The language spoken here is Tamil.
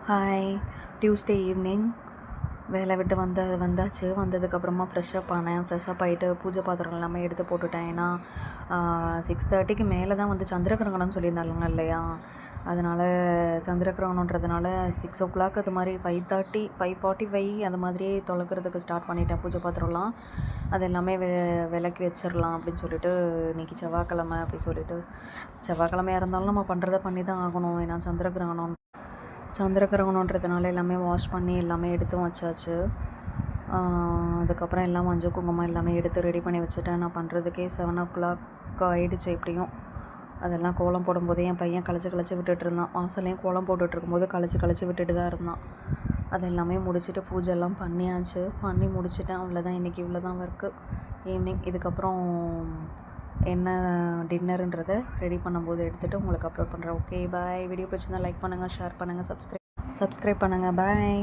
ஹாய். டியூஸ்டே ஈவினிங் வேலை விட்டு வந்தாச்சு. வந்ததுக்கப்புறமா ஃப்ரெஷ்ஷப் ஆனேன். ஃப்ரெஷ்ஷப் ஆகிட்டு பூஜை பாத்திரம் எல்லாமே எடுத்து போட்டுட்டேன். ஏன்னா 6:30க்கு மேலே தான் வந்து சந்திரகிரகணம்னு சொல்லியிருந்தாங்க இல்லையா, அதனால் சந்திரகிரகணன்றதுனால 6 o'clock அது மாதிரி 5:30 5:45 அது மாதிரியே தொலைக்கிறதுக்கு ஸ்டார்ட் பண்ணிட்டேன். பூஜை பாத்திரம்லாம் அது எல்லாமே விளக்கி வச்சிடலாம் அப்படின்னு சொல்லிட்டு, இன்றைக்கி செவ்வாய்க்கிழமை அப்படி சொல்லிட்டு, செவ்வாய்க்கிழமையாக இருந்தாலும் நம்ம பண்ணுறதை பண்ணி தான் ஆகணும். ஏன்னா சந்திரகிரகணன்றதுனால எல்லாமே வாஷ் பண்ணி எல்லாமே எடுத்து வச்சாச்சு. அதுக்கப்புறம் எல்லாம் மஞ்சள் குங்குமம் எல்லாமே எடுத்து ரெடி பண்ணி வச்சுட்டேன். நான் பண்ணுறதுக்கே 7 o'clock ஆகிடுச்சு எப்படியும். அதெல்லாம் கோலம் போடும்போதே என் பையன் கழிச்சு விட்டுட்டு இருந்தான். வாசல்லையும் கோலம் போட்டுட்ருக்கும்போது கழிச்சு விட்டுட்டு தான் இருந்தான். அது எல்லாமே முடிச்சுட்டு பூஜைலாம் பண்ணியாச்சு. பண்ணி முடிச்சுட்டேன். அவ்வளோதான், இன்றைக்கி இவ்வளோ தான் ஒர்க்கு. ஈவினிங் இதுக்கப்புறம் என்ன டின்னருன்றதை ரெடி பண்ணும்போது எடுத்துகிட்டு உங்களுக்கு அப்லோட் பண்ணுறேன். ஓகே, பாய். வீடியோ பிடிச்சிருந்தா லைக் பண்ணுங்கள், ஷேர் பண்ணுங்கள், சப்ஸ்கிரைப் பண்ணுங்கள். பாய்.